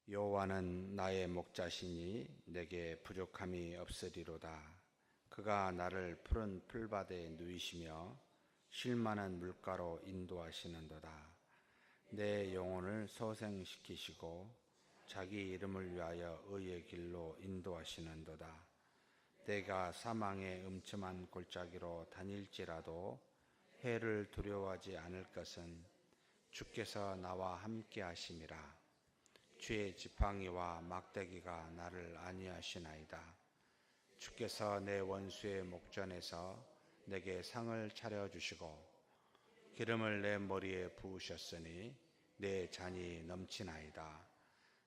여호와는 나의 목자시니 내게 부족함이 없으리로다. 그가 나를 푸른 풀밭에 누이시며 쉴 만한 물가로 인도하시는도다. 내 영혼을 소생시키시고 자기 이름을 위하여 의의 길로 인도하시는도다. 내가 사망의 음침한 골짜기로 다닐지라도 해를 두려워하지 않을 것은 주께서 나와 함께 하심이라. 주의 지팡이와 막대기가 나를 안위하시나이다. 주께서 내 원수의 목전에서 내게 상을 차려주시고 기름을 내 머리에 부으셨으니 내 잔이 넘치나이다.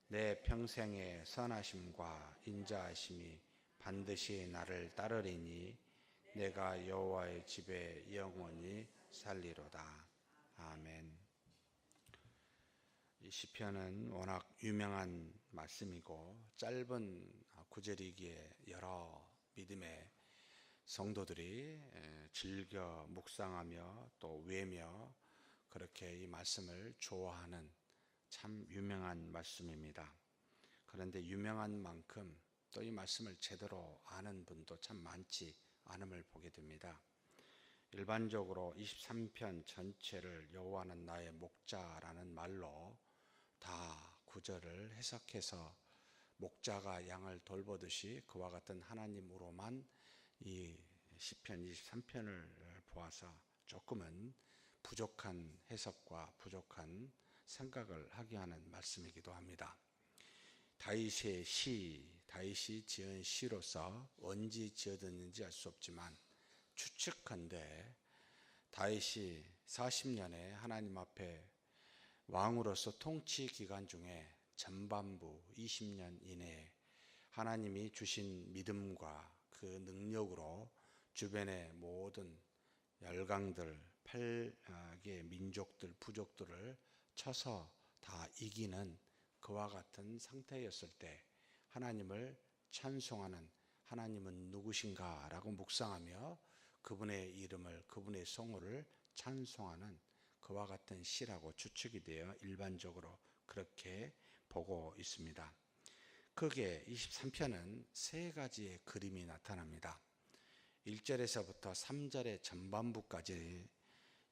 내 평생의 선하심과 인자하심이 반드시 나를 따르리니 내가 여호와의 집에 영원히 살리로다. 아멘. 이 시편은 워낙 유명한 말씀이고 짧은 구절이기에 여러 믿음의 성도들이 즐겨 묵상하며 또 외며 그렇게 이 말씀을 좋아하는 참 유명한 말씀입니다. 그런데 유명한 만큼 또 이 말씀을 제대로 아는 분도 참 많지 않음을 보게 됩니다. 일반적으로 23편 전체를 여호와는 나의 목자라는 말로 다 구절을 해석해서 목자가 양을 돌보듯이 그와 같은 하나님으로만 이 시편 23편을 보아서 조금은 부족한 해석과 부족한 생각을 하게 하는 말씀이기도 합니다. 다윗의 시, 다윗이 지은 시로서 언제 지어졌는지 알 수 없지만 추측한데 다윗이 40년에 하나님 앞에 왕으로서 통치 기간 중에 전반부 20년 이내에 하나님이 주신 믿음과 그 능력으로 주변의 모든 열강들, 8개의 민족들, 부족들을 쳐서 다 이기는 그와 같은 상태였을 때 하나님을 찬송하는 하나님은 누구신가 라고 묵상하며 그분의 이름을, 그분의 성호를 찬송하는 그와 같은 시라고 추측이 되어 일반적으로 그렇게 보고 있습니다. 거기에 23편은 세 가지의 그림이 나타납니다. 1절에서부터 3절의 전반부까지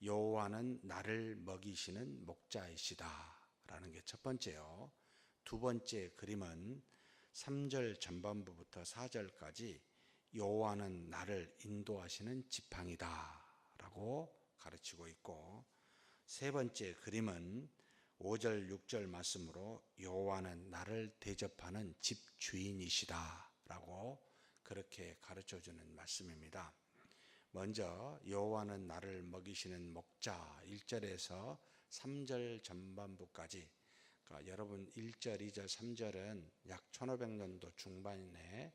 여호와는 나를 먹이시는 목자이시다 라는 게 첫 번째요. 두 번째 그림은 3절 전반부부터 4절까지 여호와는 나를 인도하시는 지팡이다 라고 가르치고 있고, 세 번째 그림은 5절 6절 말씀으로 여호와는 나를 대접하는 집주인이시다 라고 그렇게 가르쳐주는 말씀입니다. 먼저 여호와는 나를 먹이시는 목자 1절에서 3절 전반부까지, 그러니까 여러분 1절 2절 3절은 약 1500년도 중반에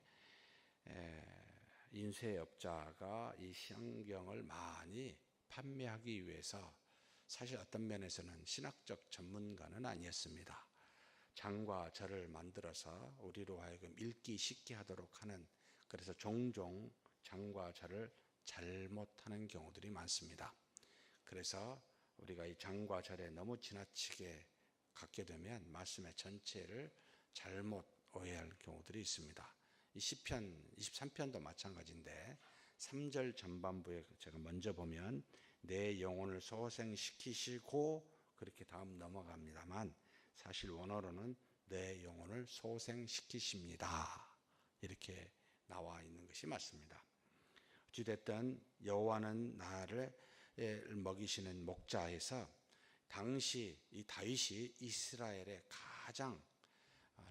인쇄업자가 이 성경을 많이 판매하기 위해서 사실 어떤 면에서는 신학적 전문가는 아니었습니다. 장과 절을 만들어서 우리로 하여금 읽기 쉽게 하도록 하는, 그래서 종종 장과 절을 잘못하는 경우들이 많습니다. 그래서 우리가 이 장과 절에 너무 지나치게 갖게 되면 말씀의 전체를 잘못 오해할 경우들이 있습니다. 이 시편 23편도 마찬가지인데 3절 전반부에 제가 먼저 보면 내 영혼을 소생시키시고 그렇게 다음 넘어갑니다만 사실 원어로는 내 영혼을 소생시키십니다 이렇게 나와 있는 것이 맞습니다. 어찌됐든 여호와는 나를 먹이시는 목자에서 당시 이 다윗이 이스라엘의 가장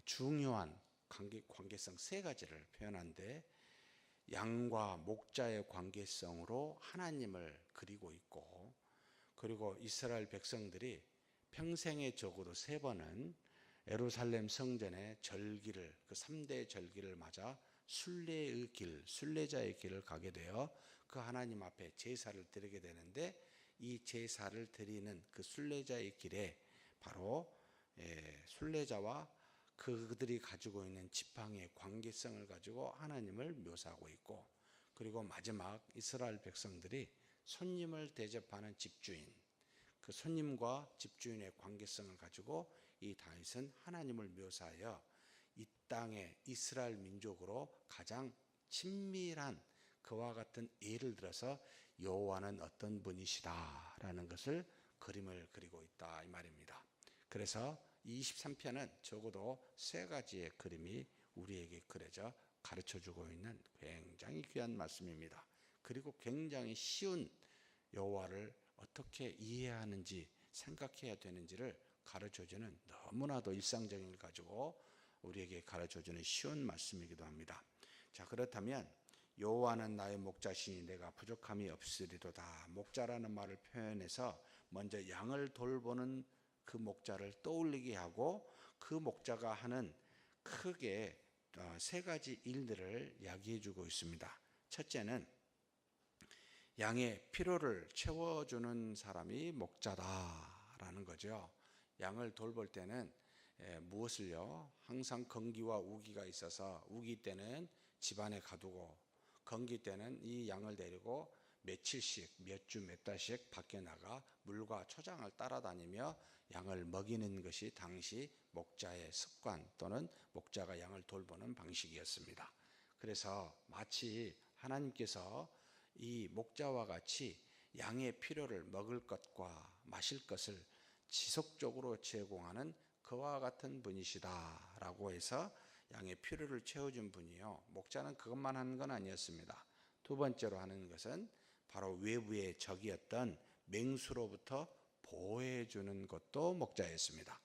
중요한 관계성 세 가지를 표현한데, 양과 목자의 관계성으로 하나님을 그리고 있고, 그리고 이스라엘 백성들이 평생에 적어도 3번은 예루살렘 성전의 절기를, 그 3대 절기를 맞아 순례의 길, 순례자의 길을 가게 되어 그 하나님 앞에 제사를 드리게 되는데, 이 제사를 드리는 그 순례자의 길에 바로 순례자와 그들이 가지고 있는 지팡이의 관계성을 가지고 하나님을 묘사하고 있고, 그리고 마지막 이스라엘 백성들이 손님을 대접하는 집주인, 그 손님과 집주인의 관계성을 가지고 이 다윗은 하나님을 묘사하여 이 땅의 이스라엘 민족으로 가장 친밀한 그와 같은 예를 들어서 여호와는 어떤 분이시다라는 것을 그림을 그리고 있다 이 말입니다. 그래서 23편은 적어도 세 가지의 그림이 우리에게 그려져 가르쳐주고 있는 굉장히 귀한 말씀입니다. 그리고 굉장히 쉬운 여호와를 어떻게 이해하는지 생각해야 되는지를 가르쳐주는 너무나도 일상적인 걸 가지고 우리에게 가르쳐주는 쉬운 말씀이기도 합니다. 자, 그렇다면 여호와는 나의 목자시니 내가 부족함이 없으리로다. 목자라는 말을 표현해서 먼저 양을 돌보는 그 목자를 떠올리게 하고 그 목자가 하는 크게 세 가지 일들을 이야기해 주고 있습니다. 첫째는 양의 필요를 채워주는 사람이 목자다라는 거죠. 양을 돌볼 때는 무엇을요? 항상 건기와 우기가 있어서 우기 때는 집안에 가두고 건기 때는 이 양을 데리고 며칠씩 몇 주 몇 달씩 밖에 나가 물과 초장을 따라다니며 양을 먹이는 것이 당시 목자의 습관 또는 목자가 양을 돌보는 방식이었습니다. 그래서 마치 하나님께서 이 목자와 같이 양의 필요를 먹을 것과 마실 것을 지속적으로 제공하는 그와 같은 분이시다라고 해서 양의 필요를 채워준 분이요. 목자는 그것만 하는 건 아니었습니다. 두 번째로 하는 것은 바로 외부의 적이었던 맹수로부터 보호해 주는 것도 목자였습니다.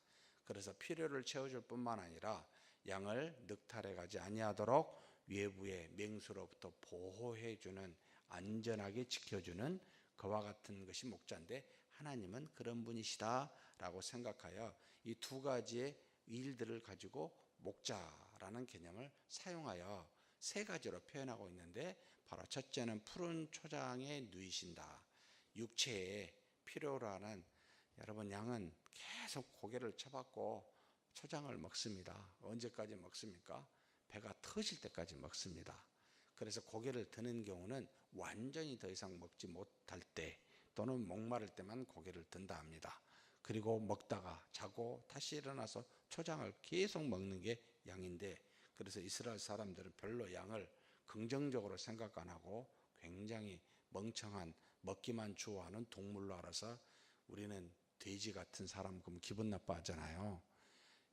그래서 필요를 채워줄 뿐만 아니라 양을 늑탈해 가지 아니하도록 외부의 맹수로부터 보호해 주는, 안전하게 지켜주는 그와 같은 것이 목자인데 하나님은 그런 분이시다라고 생각하여 이 두 가지의 일들을 가지고 목자라는 개념을 사용하여 세 가지로 표현하고 있는데, 바로 첫째는 푸른 초장에 누이신다. 육체의 필요로 하는, 여러분 양은 계속 고개를 쳐박고 초장을 먹습니다. 언제까지 먹습니까? 배가 터질 때까지 먹습니다. 그래서 고개를 드는 경우는 완전히 더 이상 먹지 못할 때 또는 목마를 때만 고개를 든다 합니다. 그리고 먹다가 자고 다시 일어나서 초장을 계속 먹는 게 양인데, 그래서 이스라엘 사람들은 별로 양을 긍정적으로 생각 안 하고 굉장히 멍청한, 먹기만 좋아하는 동물로 알아서, 우리는 돼지 같은 사람 그러면 기분 나빠하잖아요.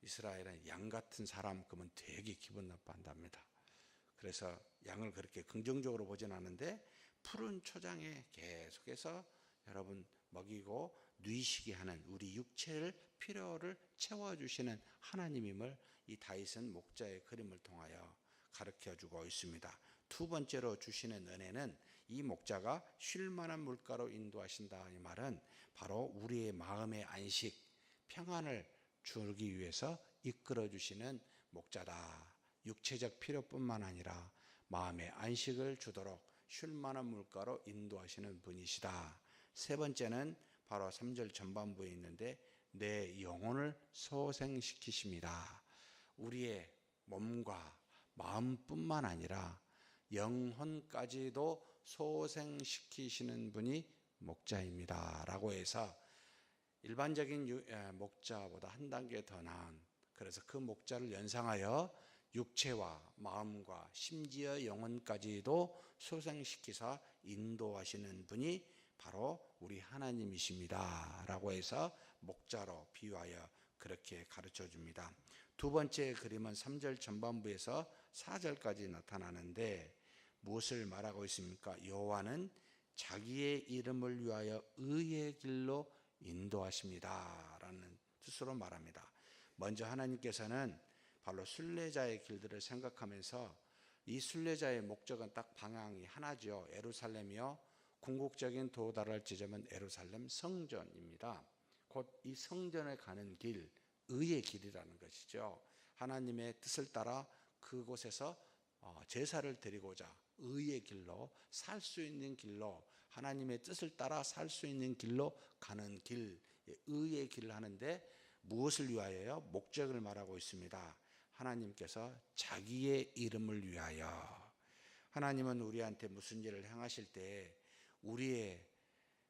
이스라엘은 양 같은 사람 그러면 되게 기분 나빠한답니다. 그래서 양을 그렇게 긍정적으로 보진 않는데 푸른 초장에 계속해서 여러분 먹이고 누이시게 하는, 우리 육체를 필요를 채워주시는 하나님임을 이 다윗은 목자의 그림을 통하여 가르쳐주고 있습니다. 두 번째로 주시는 은혜는 이 목자가 쉴 만한 물가로 인도하신다. 이 말은 바로 우리의 마음의 안식, 평안을 주기 위해서 이끌어 주시는 목자다. 육체적 필요뿐만 아니라 마음의 안식을 주도록 쉴 만한 물가로 인도하시는 분이시다. 세 번째는 바로 3절 전반부에 있는데 내 영혼을 소생시키십니다. 우리의 몸과 마음뿐만 아니라 영혼까지도 소생시키시는 분이 목자입니다 라고 해서 일반적인 목자보다 한 단계 더 나은, 그래서 그 목자를 연상하여 육체와 마음과 심지어 영혼까지도 소생시키사 인도하시는 분이 바로 우리 하나님이십니다 라고 해서 목자로 비유하여 그렇게 가르쳐 줍니다. 두 번째 그림은 3절 전반부에서 4절까지 나타나는데 무엇을 말하고 있습니까? 여호와는 자기의 이름을 위하여 의의 길로 인도하십니다 라는 뜻으로 말합니다. 먼저 하나님께서는 바로 순례자의 길들을 생각하면서 이 순례자의 목적은 딱 방향이 하나죠. 예루살렘이요, 궁극적인 도달할 지점은 예루살렘 성전입니다. 곧 이 성전에 가는 길, 의의 길이라는 것이죠. 하나님의 뜻을 따라 그곳에서 제사를 드리고자 의의 길로, 살 수 있는 길로, 하나님의 뜻을 따라 살 수 있는 길로 가는 길, 의의 길을 하는데 무엇을 위하여요? 목적을 말하고 있습니다. 하나님께서 자기의 이름을 위하여. 하나님은 우리한테 무슨 일을 행하실 때 우리의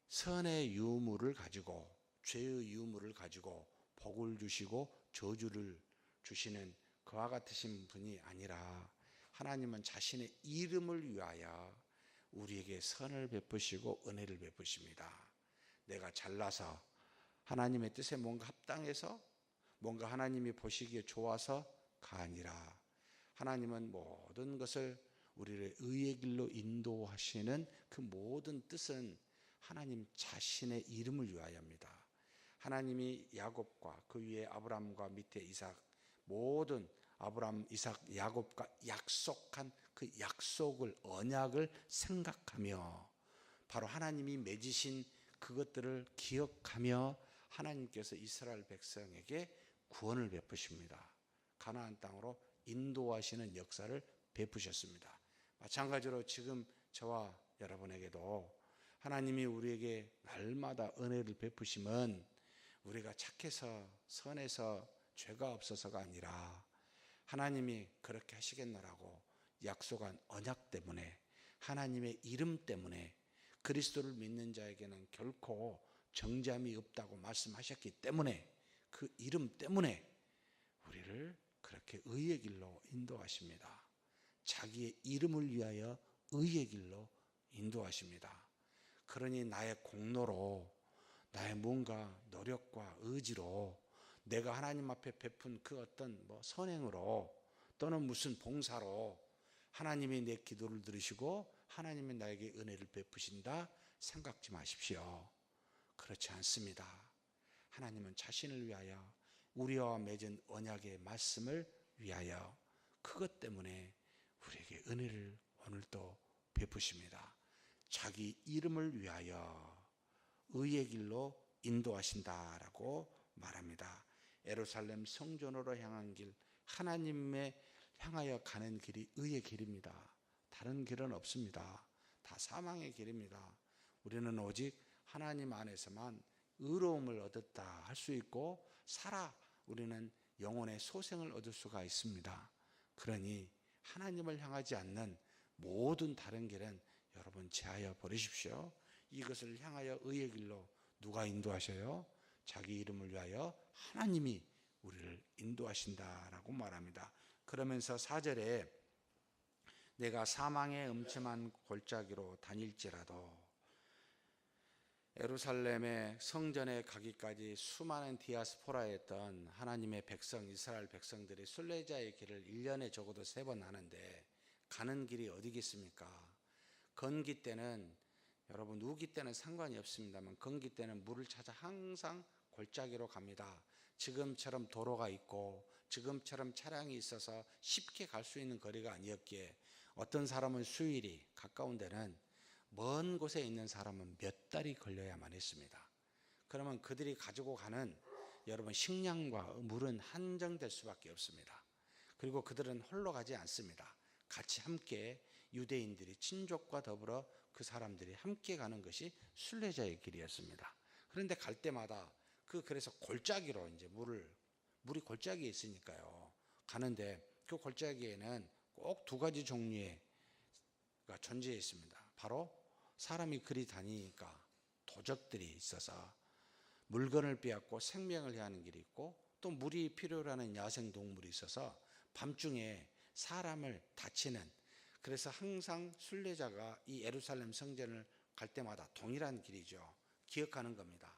선의 유무를 가지고, 죄의 유무를 가지고 복을 주시고 저주를 주시는 그와 같으신 분이 아니라 하나님은 자신의 이름을 위하여 우리에게 선을 베푸시고 은혜를 베푸십니다. 내가 잘나서 하나님의 뜻에 뭔가 합당해서 뭔가 하나님이 보시기에 좋아서가 아니라 하나님은 모든 것을 우리를 의의 길로 인도하시는 그 모든 뜻은 하나님 자신의 이름을 위하여입니다. 하나님이 야곱과 그 위에 아브라함과 밑에 이삭 모든 아브라함, 이삭, 야곱과 약속한 그 약속을 언약을 생각하며 바로 하나님이 맺으신 그것들을 기억하며 하나님께서 이스라엘 백성에게 구원을 베푸십니다. 가나안 땅으로 인도하시는 역사를 베푸셨습니다. 마찬가지로 지금 저와 여러분에게도 하나님이 우리에게 날마다 은혜를 베푸심은 우리가 착해서 선해서 죄가 없어서가 아니라 하나님이 그렇게 하시겠노라고 약속한 언약 때문에 하나님의 이름 때문에 그리스도를 믿는 자에게는 결코 정죄함이 없다고 말씀하셨기 때문에 그 이름 때문에 우리를 그렇게 의의 길로 인도하십니다. 자기의 이름을 위하여 의의 길로 인도하십니다. 그러니 나의 공로로 나의 뭔가 노력과 의지로 내가 하나님 앞에 베푼 그 어떤 선행으로 또는 무슨 봉사로 하나님이 내 기도를 들으시고 하나님이 나에게 은혜를 베푸신다 생각지 마십시오. 그렇지 않습니다. 하나님은 자신을 위하여 우리와 맺은 언약의 말씀을 위하여 그것 때문에 우리에게 은혜를 오늘도 베푸십니다. 자기 이름을 위하여 의의 길로 인도하신다라고 말합니다. 예루살렘 성전으로 향한 길, 하나님의 향하여 가는 길이 의의 길입니다. 다른 길은 없습니다. 다 사망의 길입니다. 우리는 오직 하나님 안에서만 의로움을 얻었다 할 수 있고 살아 우리는 영혼의 소생을 얻을 수가 있습니다. 그러니 하나님을 향하지 않는 모든 다른 길은 여러분 제하여 버리십시오. 이것을 향하여 의의 길로 누가 인도하셔요? 자기 이름을 위하여 하나님이 우리를 인도하신다라고 말합니다. 그러면서 4절에 내가 사망의 음침한 골짜기로 다닐지라도 예루살렘의 성전에 가기까지 수많은 디아스포라였던 하나님의 백성 이스라엘 백성들이 순례자의 길을 1년에 적어도 3번 하는데 가는 길이 어디겠습니까? 건기 때는 여러분 우기 때는 상관이 없습니다만 건기 때는 물을 찾아 항상 골짜기로 갑니다. 지금처럼 도로가 있고 지금처럼 차량이 있어서 쉽게 갈 수 있는 거리가 아니었기에 어떤 사람은 수일이 가까운 데는 먼 곳에 있는 사람은 몇 달이 걸려야만 했습니다. 그러면 그들이 가지고 가는 여러분 식량과 물은 한정될 수밖에 없습니다. 그리고 그들은 홀로 가지 않습니다. 같이 함께 유대인들이 친족과 더불어 그 사람들이 함께 가는 것이 순례자의 길이었습니다. 그런데 갈 때마다 그래서 골짜기로 이제 물이 골짜기에 있으니까요. 가는데 그 골짜기에는 꼭 2가지 종류의 존재해 있습니다. 바로 사람이 그리 다니니까 도적들이 있어서 물건을 빼앗고 생명을 해하는 길이 있고 또 물이 필요로 하는 야생동물이 있어서 밤중에 사람을 다치는 그래서 항상 순례자가 이 예루살렘 성전을 갈 때마다 동일한 길이죠. 기억하는 겁니다.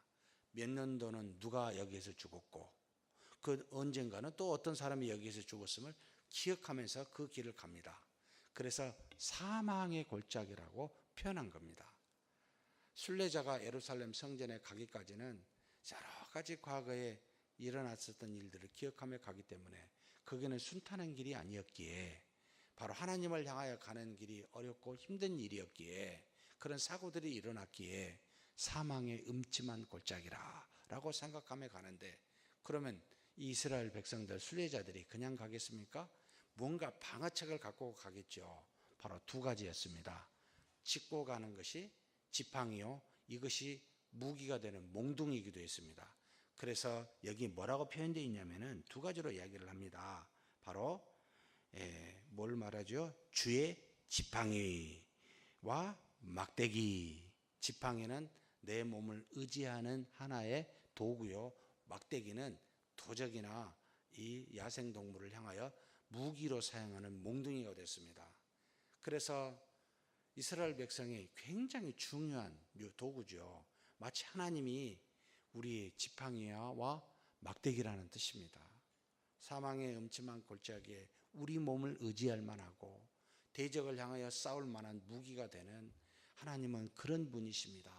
몇 년도는 누가 여기에서 죽었고 그 언젠가는 또 어떤 사람이 여기에서 죽었음을 기억하면서 그 길을 갑니다. 그래서 사망의 골짜기라고 표현한 겁니다. 순례자가 예루살렘 성전에 가기까지는 여러 가지 과거에 일어났었던 일들을 기억하며 가기 때문에 거기는 순탄한 길이 아니었기에 바로 하나님을 향하여 가는 길이 어렵고 힘든 일이었기에 그런 사고들이 일어났기에 사망의 음침한 골짜기라고 생각하며 가는데 그러면 이스라엘 백성들 순례자들이 그냥 가겠습니까? 뭔가 방어책을 갖고 가겠죠. 바로 2가지였습니다. 짚고 가는 것이 지팡이요. 이것이 무기가 되는 몽둥이기도 했습니다. 그래서 여기 뭐라고 표현되어 있냐면은 2가지로 이야기를 합니다. 바로 뭘 말하죠? 주의 지팡이와 막대기. 지팡이는 내 몸을 의지하는 하나의 도구요. 막대기는 도적이나 이 야생동물을 향하여 무기로 사용하는 몽둥이가 됐습니다. 그래서 이스라엘 백성이 굉장히 중요한 도구죠. 마치 하나님이 우리의 지팡이와 막대기라는 뜻입니다. 사망의 음침한 골짜기에 우리 몸을 의지할 만하고 대적을 향하여 싸울 만한 무기가 되는 하나님은 그런 분이십니다.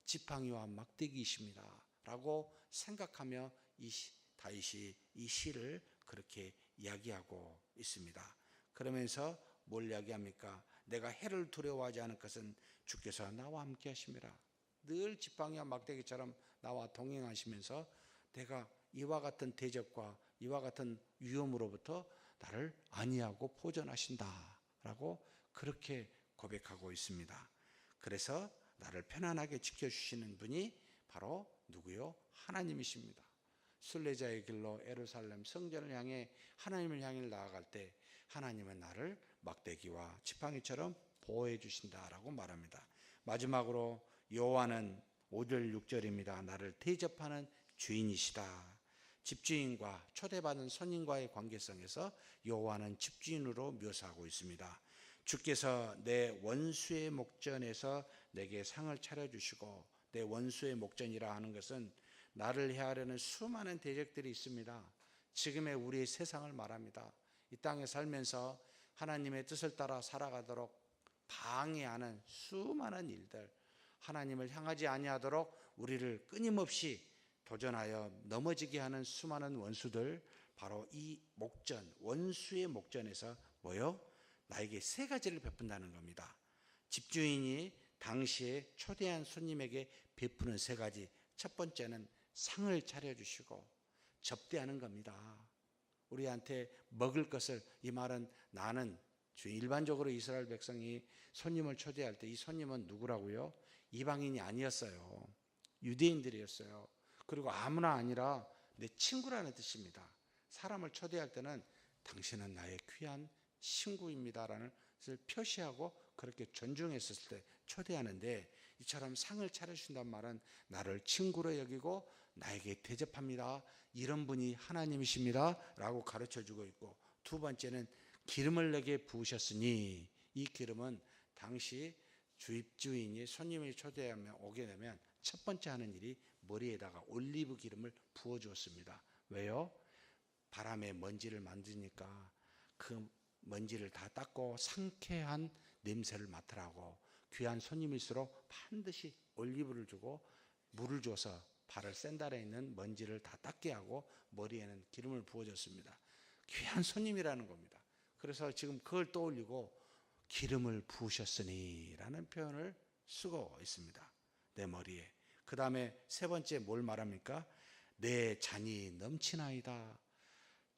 지팡이와 막대기이십니다. 라고 생각하며 다윗이 이 시를 그렇게 이야기하고 있습니다. 그러면서 뭘 이야기합니까? 내가 해를 두려워하지 않을 것은 주께서 나와 함께 하심이라. 늘 지팡이와 막대기처럼 나와 동행하시면서 내가 이와 같은 대적과 이와 같은 위험으로부터 나를 안위하고 보존하신다 라고 그렇게 고백하고 있습니다. 그래서 나를 편안하게 지켜주시는 분이 바로 누구요? 하나님이십니다. 순례자의 길로 예루살렘 성전을 향해 하나님을 향해 나아갈 때 하나님은 나를 막대기와 지팡이처럼 보호해 주신다라고 말합니다. 마지막으로 여호와는 5절 6절입니다. 나를 대접하는 주인이시다. 집주인과 초대받은 손님과의 관계성에서 여호와는 집주인으로 묘사하고 있습니다. 주께서 내 원수의 목전에서 내게 상을 차려주시고, 내 원수의 목전이라 하는 것은 나를 해하려는 수많은 대적들이 있습니다. 지금의 우리의 세상을 말합니다. 이 땅에 살면서 하나님의 뜻을 따라 살아가도록 방해하는 수많은 일들, 하나님을 향하지 아니하도록 우리를 끊임없이 도전하여 넘어지게 하는 수많은 원수들, 바로 이 목전, 원수의 목전에서 뭐요? 나에게 세 가지를 베푼다는 겁니다. 집주인이 당시에 초대한 손님에게 베푸는 세 가지. 첫 번째는 상을 차려주시고 접대하는 겁니다. 우리한테 먹을 것을, 이 말은 나는 일반적으로 이스라엘 백성이 손님을 초대할 때 이 손님은 누구라고요? 이방인이 아니었어요. 유대인들이었어요. 그리고 아무나 아니라 내 친구라는 뜻입니다. 사람을 초대할 때는 당신은 나의 귀한 친구입니다라는 것을 표시하고 그렇게 존중했을 때 초대하는데, 이처럼 상을 차려주신다는 말은 나를 친구로 여기고 나에게 대접합니다, 이런 분이 하나님이십니다 라고 가르쳐주고 있고, 두 번째는 기름을 내게 부으셨으니, 이 기름은 당시 주입주인이 손님을 초대하며 오게 되면 첫 번째 하는 일이 머리에다가 올리브 기름을 부어주었습니다. 왜요? 바람에 먼지를 만드니까 그 먼지를 다 닦고 상쾌한 냄새를 맡으라고 귀한 손님일수록 반드시 올리브를 주고 물을 줘서 발을 샌달에 있는 먼지를 다 닦게 하고 머리에는 기름을 부어줬습니다. 귀한 손님이라는 겁니다. 그래서 지금 그걸 떠올리고 기름을 부으셨으니 라는 표현을 쓰고 있습니다. 내 머리에. 그 다음에 세 번째 뭘 말합니까? 내 잔이 넘치나이다.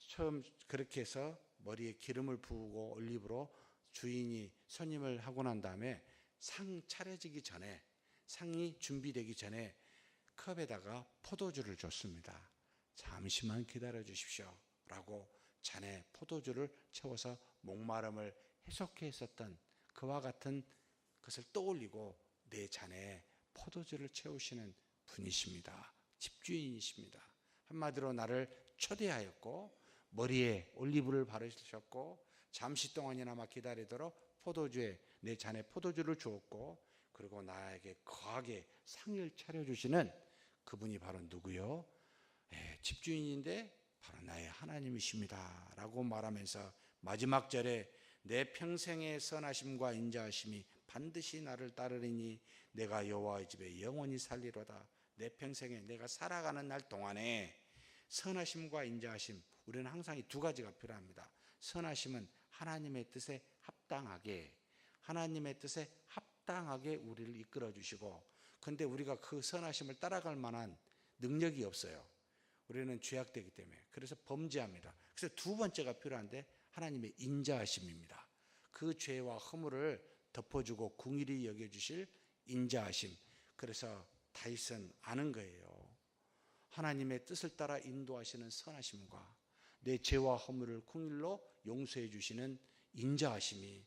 처음 그렇게 해서 머리에 기름을 부으고 올리브로 주인이 손님을 하고 난 다음에 상 차려지기 전에, 상이 준비되기 전에 컵에다가 포도주를 줬습니다. 잠시만 기다려 주십시오 라고 잔에 포도주를 채워서 목마름을 해소케 했었던 그와 같은 것을 떠올리고 내 잔에 포도주를 채우시는 분이십니다. 집주인이십니다. 한마디로 나를 초대하였고 머리에 올리브를 바르셨고 잠시 동안이나마 기다리도록 포도주에 내 잔에 포도주를 주었고, 그리고 나에게 거하게 상을 차려주시는 그분이 바로 누구요? 집주인인데 바로 나의 하나님이십니다 라고 말하면서 마지막 절에 내 평생의 선하심과 인자하심이 반드시 나를 따르리니 내가 여호와의 집에 영원히 살리로다. 내 평생에 내가 살아가는 날 동안에 선하심과 인자하심, 우리는 항상 이 두 가지가 필요합니다. 선하심은 하나님의 뜻에 합당하게, 하나님의 뜻에 합당하게 우리를 이끌어 주시고, 근데 우리가 그 선하심을 따라갈 만한 능력이 없어요. 우리는 죄악되기 때문에. 그래서 범죄합니다. 그래서 두 번째가 필요한데 하나님의 인자하심입니다. 그 죄와 허물을 덮어주고 긍휼히 여겨주실 인자하심. 그래서 다윗은 아는 거예요. 하나님의 뜻을 따라 인도하시는 선하심과 내 죄와 허물을 긍휼로 용서해 주시는 인자하심이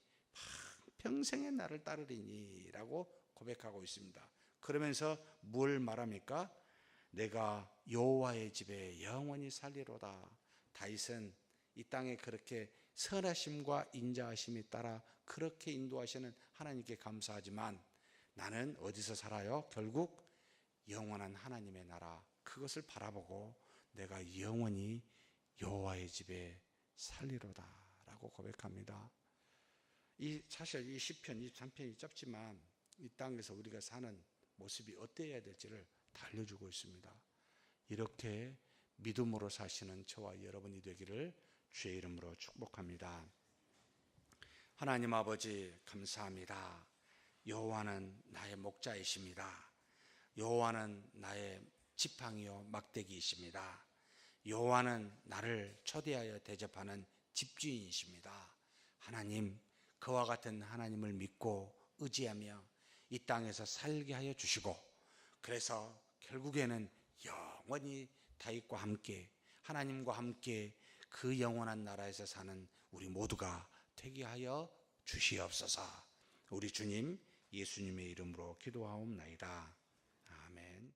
평생의 나를 따르리니 라고 고백하고 있습니다. 그러면서 뭘 말합니까? 내가 여호와의 집에 영원히 살리로다. 다윗은 이 땅에 그렇게 선하심과 인자하심이 따라 그렇게 인도하시는 하나님께 감사하지만 나는 어디서 살아요? 결국 영원한 하나님의 나라, 그것을 바라보고 내가 영원히 여호와의 집에 살리로다 라고 고백합니다. 사실 이 시편 23편이 짧지만 이 땅에서 우리가 사는 모습이 어때야 될지를 다 알려주고 있습니다. 이렇게 믿음으로 사시는 저와 여러분이 되기를 주의 이름으로 축복합니다. 하나님 아버지 감사합니다. 여호와는 나의 목자이십니다. 여호와는 나의 지팡이요 막대기이십니다. 여호와는 나를 초대하여 대접하는 집주인이십니다. 하나님, 그와 같은 하나님을 믿고 의지하며 이 땅에서 살게 하여 주시고, 그래서 결국에는 영원히 다윗과 함께 하나님과 함께 그 영원한 나라에서 사는 우리 모두가 되게 하여 주시옵소서. 우리 주님 예수님의 이름으로 기도하옵나이다. 아멘.